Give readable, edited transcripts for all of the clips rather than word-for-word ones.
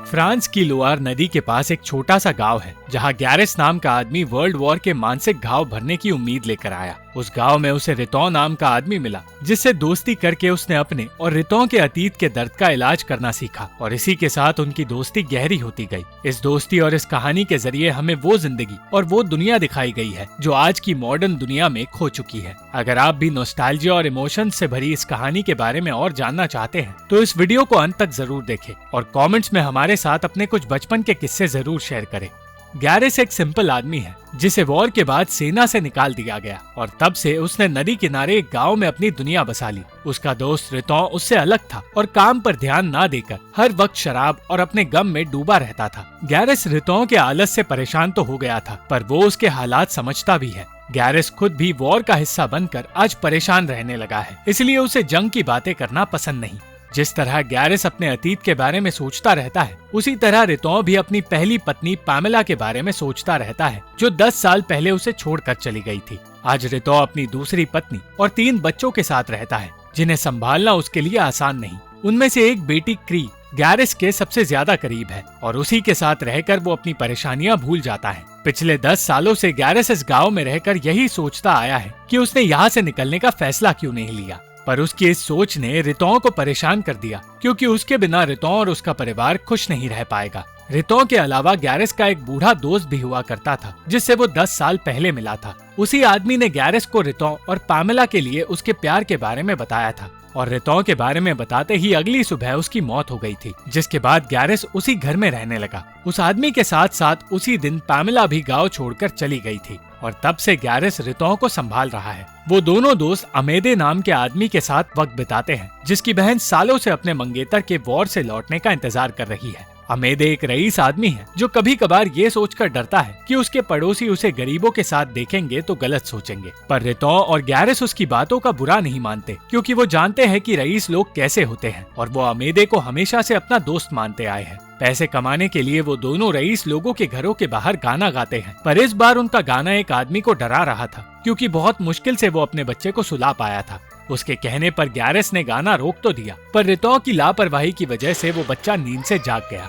France की Loire नदी के पास एक छोटा सा गांव है जहां गैरेस नाम का आदमी वर्ल्ड वॉर के मानसिक घाव भरने की उम्मीद लेकर आया। उस गांव में उसे रितौ नाम का आदमी मिला जिससे दोस्ती करके उसने अपने और रितौ के अतीत के दर्द का इलाज करना सीखा और इसी के साथ उनकी दोस्ती गहरी होती गई। इस दोस्ती और इस कहानी के जरिए हमें वो जिंदगी और वो दुनिया दिखाई गई है जो आज की मॉडर्न दुनिया में खो चुकी है। अगर आप भी नॉस्टैल्जिया और इमोशन से भरी इस कहानी के बारे में और जानना चाहते हैं तो इस वीडियो को अंत तक जरूर देखें और कमेंट्स में हमारे साथ अपने कुछ बचपन के किस्से जरूर शेयर करें। गैरेस एक सिंपल आदमी है जिसे वॉर के बाद सेना से निकाल दिया गया और तब से उसने नदी किनारे एक गांव में अपनी दुनिया बसा ली। उसका दोस्त रितौ उससे अलग था और काम पर ध्यान ना देकर हर वक्त शराब और अपने गम में डूबा रहता था। गैरेस रितौ के आलस से परेशान तो हो गया था पर वो उसके हालात समझता भी है। गैरेस खुद भी वॉर का हिस्सा बनकर आज परेशान रहने लगा है, इसलिए उसे जंग की बातें करना पसंद नहीं। जिस तरह गैरेस अपने अतीत के बारे में सोचता रहता है उसी तरह रितौ भी अपनी पहली पत्नी पामेला के बारे में सोचता रहता है जो 10 साल पहले उसे छोड़कर चली गई थी। आज रितौ अपनी दूसरी पत्नी और 3 बच्चों के साथ रहता है जिन्हें संभालना उसके लिए आसान नहीं। उनमें से एक बेटी क्री गैरेस के सबसे ज्यादा करीब है और उसी के साथ रहकर वो अपनी परेशानियां भूल जाता है। पिछले 10 सालों से गैरेस इस गाँव में रहकर यही सोचता आया है कि उसने यहाँ से निकलने का फैसला क्यों नहीं लिया, पर उसकी इस सोच ने रितौ को परेशान कर दिया क्योंकि उसके बिना रितौ और उसका परिवार खुश नहीं रह पाएगा। रितौ के अलावा गैरेस का एक बूढ़ा दोस्त भी हुआ करता था जिससे वो 10 साल पहले मिला था। उसी आदमी ने गैरेस को रितौ और पामेला के लिए उसके प्यार के बारे में बताया था और रितौ के बारे में बताते ही अगली सुबह उसकी मौत हो गई थी, जिसके बाद गैरेस उसी घर में रहने लगा। उस आदमी के साथ साथ उसी दिन पामेला भी गाँव छोड़कर चली गई थी और तब से गैरेस रितौ को संभाल रहा है। वो दोनों दोस्त अमेदे नाम के आदमी के साथ वक्त बिताते हैं जिसकी बहन सालों से अपने मंगेतर के वॉर से लौटने का इंतजार कर रही है। अमेदे एक रईस आदमी है जो कभी कभार ये सोचकर डरता है कि उसके पड़ोसी उसे गरीबों के साथ देखेंगे तो गलत सोचेंगे, पर रितौ और गैरेस उसकी बातों का बुरा नहीं मानते क्योंकि वो जानते हैं कि रईस लोग कैसे होते हैं और वो अमेदे को हमेशा से अपना दोस्त मानते आए हैं। पैसे कमाने के लिए वो दोनों रईस लोगों के घरों के बाहर गाना गाते हैं, पर इस बार उनका गाना एक आदमी को डरा रहा था क्योंकि बहुत मुश्किल से वो अपने बच्चे को सुला पाया था। उसके कहने पर गैरेस ने गाना रोक तो दिया पर रितौ की लापरवाही की वजह से वो बच्चा नींद से जाग गया।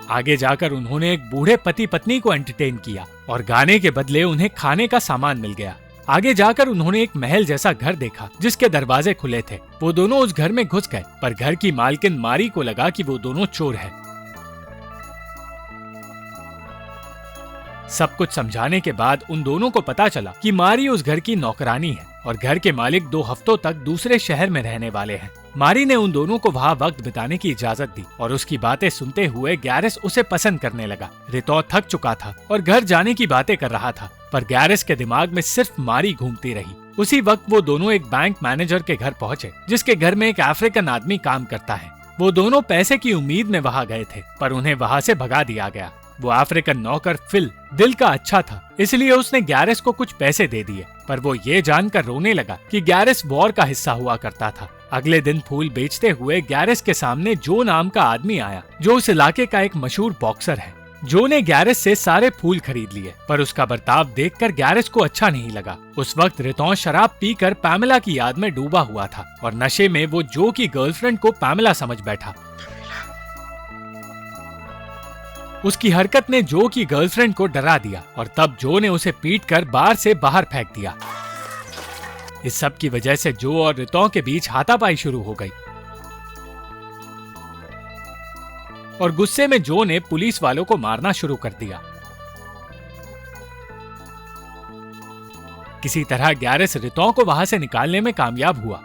आगे जाकर उन्होंने एक बूढ़े पति पत्नी को एंटरटेन किया और गाने के बदले उन्हें खाने का सामान मिल गया। आगे जाकर उन्होंने एक महल जैसा घर देखा जिसके दरवाजे खुले थे। वो दोनों उस घर में घुस गए पर घर की मालकिन मारी को लगा कि वो दोनों चोर हैं। सब कुछ समझाने के बाद उन दोनों को पता चला कि मारी उस घर की नौकरानी है और घर के मालिक 2 हफ्तों तक दूसरे शहर में रहने वाले हैं। मारी ने उन दोनों को वहाँ वक्त बिताने की इजाजत दी और उसकी बातें सुनते हुए गैरेस उसे पसंद करने लगा। रितौ थक चुका था और घर जाने की बातें कर रहा था पर गैरेस के दिमाग में सिर्फ मारी घूमती रही। उसी वक्त वो दोनों एक बैंक मैनेजर के घर पहुँचे जिसके घर में एक अफ्रीकन आदमी काम करता है। वो दोनों पैसे की उम्मीद में वहाँ गए थे पर उन्हें वहाँ से भगा दिया गया। वो अफ्रीकन नौकर फिल दिल का अच्छा था इसलिए उसने गैरेस को कुछ पैसे दे दिए, पर वो ये जानकर रोने लगा कि गैरेस वॉर का हिस्सा हुआ करता था। अगले दिन फूल बेचते हुए गैरेस के सामने जो नाम का आदमी आया जो उस इलाके का एक मशहूर बॉक्सर है। जो ने गैरेस से सारे फूल खरीद लिए पर उसका बर्ताव देखकर गैरेस को अच्छा नहीं लगा। उस वक्त रितौ शराब पीकर पामेला की याद में डूबा हुआ था और नशे में वो जो की गर्लफ्रेंड को पामेला समझ बैठा। उसकी हरकत ने जो की गर्लफ्रेंड को डरा दिया और तब जो ने उसे पीटकर बार से बाहर फेंक दिया। इस सब की वजह से जो और रितौ के बीच हाथापाई शुरू हो गई और गुस्से में जो ने पुलिस वालों को मारना शुरू कर दिया। किसी तरह गैरेस रितौ को वहां से निकालने में कामयाब हुआ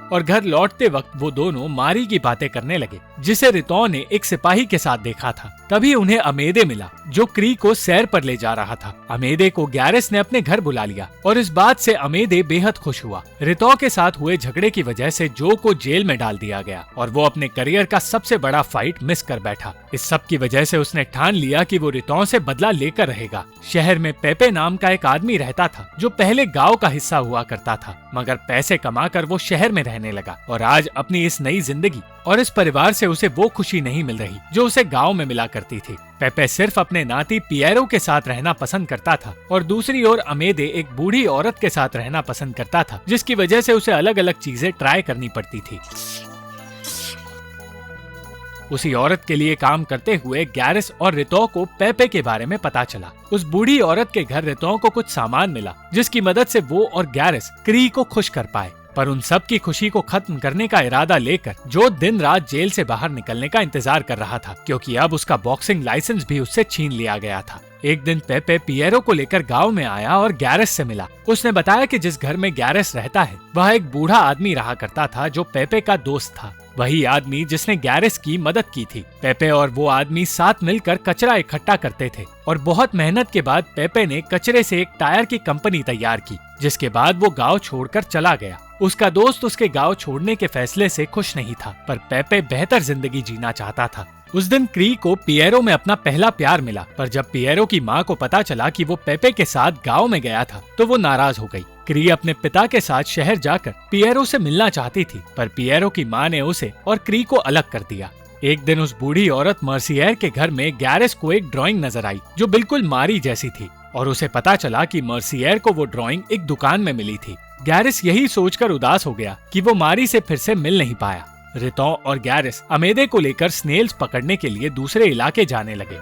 और घर लौटते वक्त वो दोनों मारी की बातें करने लगे जिसे रितौ ने एक सिपाही के साथ देखा था। तभी उन्हें अमेदे मिला जो क्री को सैर पर ले जा रहा था। अमेदे को गैरेस ने अपने घर बुला लिया और इस बात से अमेदे बेहद खुश हुआ। रितौ के साथ हुए झगड़े की वजह से जो को जेल में डाल दिया गया और वो अपने करियर का सबसे बड़ा फाइट मिस कर बैठा। इस सब की वजह से उसने ठान लिया कि वो रितौ से बदला लेकर रहेगा। शहर में पेपे नाम का एक आदमी रहता था जो पहले गाँव का हिस्सा हुआ करता था, मगर पैसे कमाकर वो शहर में रहने लगा और आज अपनी इस नई जिंदगी और इस परिवार से उसे वो खुशी नहीं मिल रही जो उसे गांव में मिला करती थी। पेपे सिर्फ अपने नाती पिएरो के साथ रहना पसंद करता था और दूसरी ओर अमेदे एक बूढ़ी औरत के साथ रहना पसंद करता था जिसकी वजह से उसे अलग अलग चीजें ट्राई करनी पड़ती थी। उसी औरत के लिए काम करते हुए गैरेस और रितो को पेपे के बारे में पता चला। उस बूढ़ी औरत के घर रितो को कुछ सामान मिला जिसकी मदद से वो और गैरेस क्री को खुश कर पाए। पर उन सब की खुशी को खत्म करने का इरादा लेकर जो दिन रात जेल से बाहर निकलने का इंतजार कर रहा था, क्योंकि अब उसका बॉक्सिंग लाइसेंस भी उससे छीन लिया गया था। एक दिन पेपे पियरो को लेकर गांव में आया और गैरेस से मिला। उसने बताया कि जिस घर में गैरेस रहता है वह एक बूढ़ा आदमी रहा करता था जो पेपे का दोस्त था, वही आदमी जिसने गैरेस की मदद की थी। पेपे और वो आदमी साथ मिलकर कचरा इकट्ठा करते थे और बहुत मेहनत के बाद पेपे ने कचरे से एक टायर की कंपनी तैयार की, जिसके बाद वो गांव छोड़कर चला गया। उसका दोस्त उसके गांव छोड़ने के फैसले से खुश नहीं था, पर पेपे बेहतर जिंदगी जीना चाहता था। उस दिन क्री को पियरो में अपना पहला प्यार मिला, पर जब पियरो की माँ को पता चला कि वो पेपे के साथ गांव में गया था तो वो नाराज हो गई। क्री अपने पिता के साथ शहर जाकर पियरो से मिलना चाहती थी, पर पियरो की माँ ने उसे और क्री को अलग कर दिया। एक दिन उस बूढ़ी औरत मर्सियर के घर में गैरेस को एक ड्राइंग नजर आई जो बिल्कुल मारी जैसी थी, और उसे पता चला कि मर्सियर को वो ड्राइंग एक दुकान में मिली थी। गैरेस यही सोचकर उदास हो गया कि वो मारी से फिर से मिल नहीं पाया। रितो और गैरेस अमेदे को लेकर स्नेल्स पकड़ने के लिए दूसरे इलाके जाने लगे।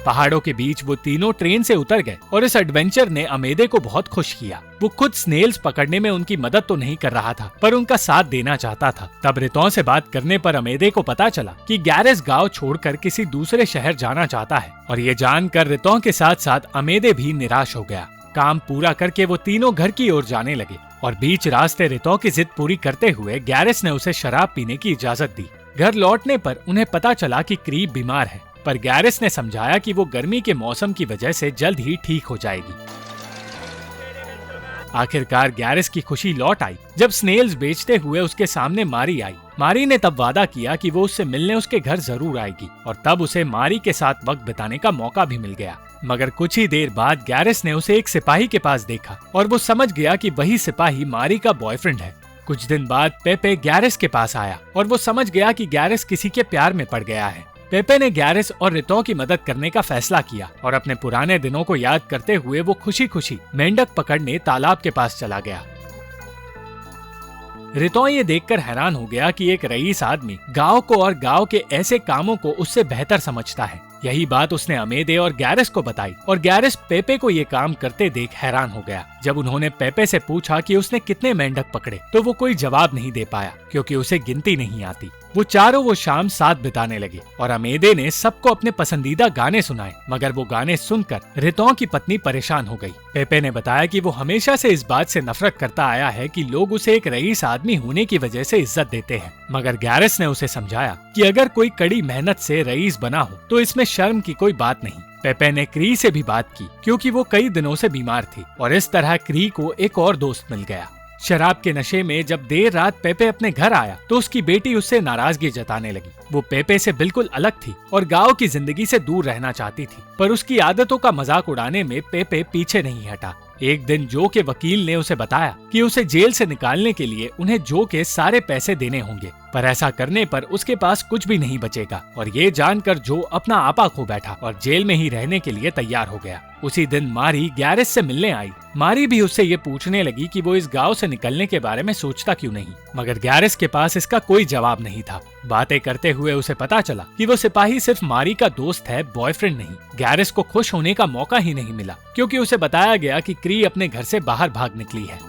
पहाड़ों के बीच वो तीनों ट्रेन से उतर गए और इस एडवेंचर ने अमेदे को बहुत खुश किया। वो खुद स्नेल्स पकड़ने में उनकी मदद तो नहीं कर रहा था, पर उनका साथ देना चाहता था। तब रितो से बात करने पर अमेदे को पता चला कि गैरेस गांव छोड़कर किसी दूसरे शहर जाना चाहता है, और ये जानकर रितो के साथ साथ अमेदे भी निराश हो गया। काम पूरा करके वो तीनों घर की ओर जाने लगे और बीच रास्ते रितो की जिद पूरी करते हुए गैरेस ने उसे शराब पीने की इजाजत दी। घर लौटने पर उन्हें पता चला कि क्री बीमार है, पर गैरेस ने समझाया कि वो गर्मी के मौसम की वजह से जल्द ही ठीक हो जाएगी। आखिरकार गैरेस की खुशी लौट आई जब स्नेल्स बेचते हुए उसके सामने मारी आई। मारी ने तब वादा किया कि वो उससे मिलने उसके घर जरूर आएगी, और तब उसे मारी के साथ वक्त बिताने का मौका भी मिल गया। मगर कुछ ही देर बाद गैरेस ने उसे एक सिपाही के पास देखा और वो समझ गया कि वही सिपाही मारी का बॉयफ्रेंड है। कुछ दिन बाद पेपे गैरेस के पास आया और वो समझ गया कि गैरेस किसी के प्यार में पड़ गया है। पेपे ने गैरेस और रितो की मदद करने का फैसला किया और अपने पुराने दिनों को याद करते हुए वो खुशी खुशी मेंढक पकड़ने तालाब के पास चला गया। रितो ये देखकर हैरान हो गया कि एक रईस आदमी गांव को और गांव के ऐसे कामों को उससे बेहतर समझता है। यही बात उसने अमेदे और गैरेस को बताई, और गैरेस पेपे को ये काम करते देख हैरान हो गया। जब उन्होंने पेपे से पूछा कि उसने कितने मेंढक पकड़े तो वो कोई जवाब नहीं दे पाया, क्योंकि उसे गिनती नहीं आती। वो चारों वो शाम साथ बिताने लगे और अमेदे ने सबको अपने पसंदीदा गाने सुनाए, मगर वो गाने सुनकर रितो की पत्नी परेशान हो गई। पेपे ने बताया कि वो हमेशा से इस बात से नफरत करता आया है कि लोग उसे एक रईस आदमी होने की वजह से इज्जत देते हैं, मगर गैरेस ने उसे समझाया कि अगर कोई कड़ी मेहनत से रईस बना हो तो इसमें शर्म की कोई बात नहीं। पेपे ने क्री से भी बात की, क्योंकि वो कई दिनों से बीमार थी, और इस तरह क्री को एक और दोस्त मिल गया। शराब के नशे में जब देर रात पेपे अपने घर आया तो उसकी बेटी उससे नाराजगी जताने लगी। वो पेपे से बिल्कुल अलग थी और गांव की जिंदगी से दूर रहना चाहती थी, पर उसकी आदतों का मजाक उड़ाने में पेपे पीछे नहीं हटा। एक दिन जो के वकील ने उसे बताया कि उसे जेल से निकालने के लिए उन्हें जो के सारे पैसे देने होंगे, पर ऐसा करने पर उसके पास कुछ भी नहीं बचेगा। और ये जानकर जो अपना आपा खो बैठा और जेल में ही रहने के लिए तैयार हो गया। उसी दिन मारी गैरेस से मिलने आई। मारी भी उससे ये पूछने लगी कि वो इस गांव से निकलने के बारे में सोचता क्यों नहीं, मगर गैरेस के पास इसका कोई जवाब नहीं था। बातें करते हुए उसे पता चला कि वो सिपाही सिर्फ मारी का दोस्त है, बॉयफ्रेंड नहीं। गैरेस को खुश होने का मौका ही नहीं मिला, क्योंकि उसे बताया गया कि क्री अपने घर से बाहर भाग निकली है।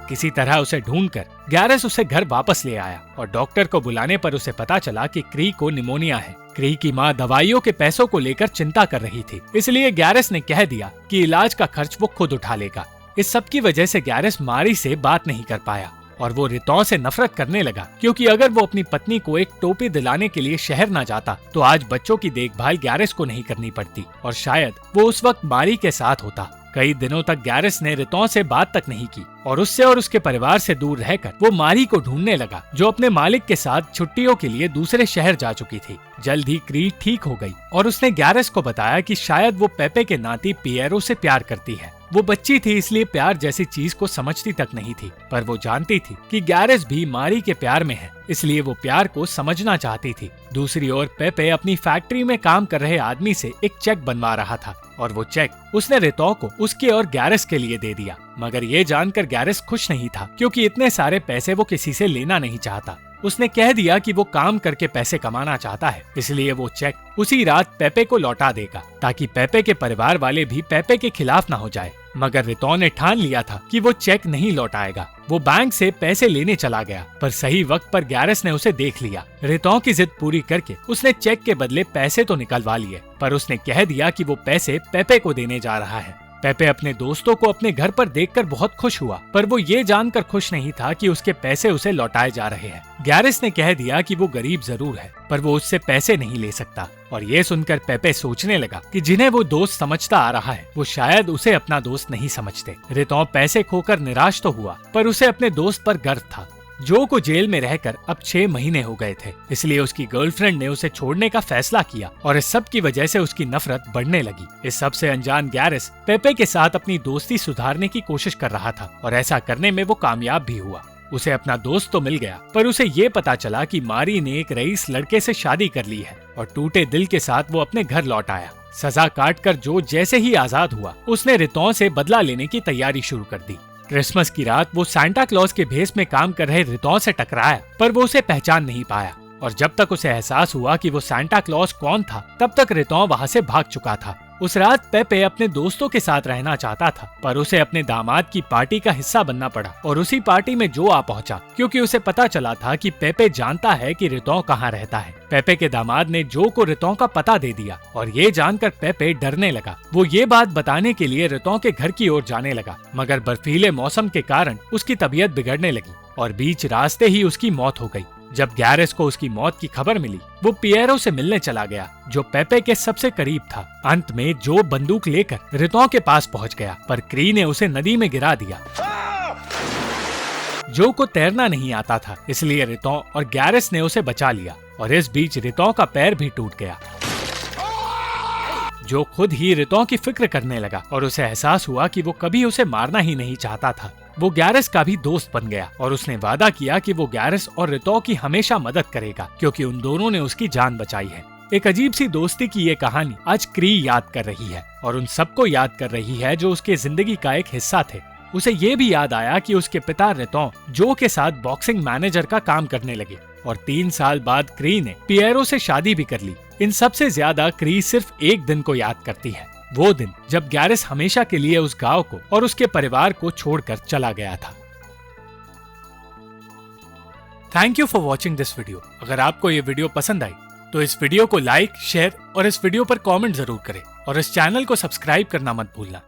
किसी तरह उसे ढूंढकर गैरेस उसे घर वापस ले आया, और डॉक्टर को बुलाने पर उसे पता चला कि क्री को निमोनिया है। क्री की माँ दवाइयों के पैसों को लेकर चिंता कर रही थी, इसलिए गैरेस ने कह दिया कि इलाज का खर्च वो खुद उठा लेगा। इस सब की वजह से गैरेस मारी से बात नहीं कर पाया और वो रितो से नफरत करने लगा, क्योंकि अगर वो अपनी पत्नी को एक टोपी दिलाने के लिए शहर न जाता तो आज बच्चों की देखभाल गैरेस को नहीं करनी पड़ती, और शायद वो उस वक्त मारी के साथ होता। कई दिनों तक गैरेस ने रितो से बात तक नहीं की और उससे और उसके परिवार से दूर रहकर वो मारी को ढूंढने लगा, जो अपने मालिक के साथ छुट्टियों के लिए दूसरे शहर जा चुकी थी। जल्द ही क्री ठीक हो गई और उसने गैरेस को बताया कि शायद वो पेपे के नाती पियरो से प्यार करती है। वो बच्ची थी, इसलिए प्यार जैसी चीज को समझती तक नहीं थी, पर वो जानती थी कि गैरेस भी मारी के प्यार में है, इसलिए वो प्यार को समझना चाहती थी। दूसरी ओर पेपे अपनी फैक्ट्री में काम कर रहे आदमी से एक चेक बनवा रहा था और वो चेक उसने रितो को उसके और गैरेस के लिए दे दिया। मगर ये जानकर गैरेस खुश नहीं था, क्योंकि इतने सारे पैसे वो किसी से लेना नहीं चाहता। उसने कह दिया कि वो काम करके पैसे कमाना चाहता है, इसलिए वो चेक उसी रात पेपे को लौटा देगा, ताकि पेपे के परिवार वाले भी पेपे के खिलाफ न हो जाए। मगर रितो ने ठान लिया था कि वो चेक नहीं लौटाएगा। वो बैंक से पैसे लेने चला गया, पर सही वक्त पर गैरेस ने उसे देख लिया। रितो की जिद पूरी करके उसने चेक के बदले पैसे तो निकलवा लिए, पर उसने कह दिया कि वो पैसे पेपे को देने जा रहा है। पेपे अपने दोस्तों को अपने घर पर देखकर बहुत खुश हुआ, पर वो ये जानकर खुश नहीं था कि उसके पैसे उसे लौटाए जा रहे हैं। गैरेस ने कह दिया कि वो गरीब जरूर है, पर वो उससे पैसे नहीं ले सकता। और ये सुनकर पेपे सोचने लगा कि जिन्हें वो दोस्त समझता आ रहा है, वो शायद उसे अपना दोस्त नहीं समझते। रितो पैसे खोकर निराश तो हुआ, पर उसे अपने दोस्त पर गर्व था। जो को जेल में रहकर अब 6 महीने हो गए थे, इसलिए उसकी गर्लफ्रेंड ने उसे छोड़ने का फैसला किया और इस सब की वजह से उसकी नफरत बढ़ने लगी। इस सब से अनजान गैरेस पेपे के साथ अपनी दोस्ती सुधारने की कोशिश कर रहा था और ऐसा करने में वो कामयाब भी हुआ। उसे अपना दोस्त तो मिल गया, पर उसे ये पता चला कि मारी ने एक रईस लड़के से शादी कर ली है और टूटे दिल के साथ वो अपने घर लौट आया। सजा काटकर जो जैसे ही आजाद हुआ, उसने रितो से बदला लेने की तैयारी शुरू कर दी। क्रिसमस की रात वो सांता क्लॉज के भेष में काम कर रहे रितो से टकराया, पर वो उसे पहचान नहीं पाया और जब तक उसे एहसास हुआ कि वो सांता क्लॉज कौन था, तब तक रितो वहाँ से भाग चुका था। उस रात पेपे अपने दोस्तों के साथ रहना चाहता था, पर उसे अपने दामाद की पार्टी का हिस्सा बनना पड़ा और उसी पार्टी में जो आ पहुंचा, क्योंकि उसे पता चला था कि पेपे जानता है कि रितो कहाँ रहता है। पेपे के दामाद ने जो को रितो का पता दे दिया और ये जानकर पेपे डरने लगा। वो ये बात बताने के लिए रितो के घर की ओर जाने लगा, मगर बर्फीले मौसम के कारण उसकी तबीयत बिगड़ने लगी और बीच रास्ते ही उसकी मौत हो गई। जब गैरेस को उसकी मौत की खबर मिली, वो पिएरो से मिलने चला गया, जो पेपे के सबसे करीब था। अंत में जो बंदूक लेकर रितो के पास पहुंच गया, पर क्री ने उसे नदी में गिरा दिया। जो को तैरना नहीं आता था, इसलिए रितो और गैरेस ने उसे बचा लिया और इस बीच रितो का पैर भी टूट गया। जो खुद ही रितो की फिक्र करने लगा और उसे एहसास हुआ कि वो कभी उसे मारना ही नहीं चाहता था। वो गैरेस का भी दोस्त बन गया और उसने वादा किया कि वो गैरेस और रितो की हमेशा मदद करेगा, क्योंकि उन दोनों ने उसकी जान बचाई है। एक अजीब सी दोस्ती की ये कहानी आज क्री याद कर रही है और उन सबको याद कर रही है जो उसके जिंदगी का एक हिस्सा थे। उसे ये भी याद आया कि उसके पिता रितो जो के साथ बॉक्सिंग मैनेजर का काम करने लगे और 3 साल बाद क्री ने पिएरो से शादी भी कर ली। इन सबसे ज्यादा क्री सिर्फ एक दिन को याद करती है, वो दिन जब गैरेस हमेशा के लिए उस गांव को और उसके परिवार को छोड़कर चला गया था। Thank you for watching this video. अगर आपको ये वीडियो पसंद आई तो इस वीडियो को लाइक, शेयर और इस वीडियो पर कमेंट जरूर करें और इस चैनल को सब्सक्राइब करना मत भूलना।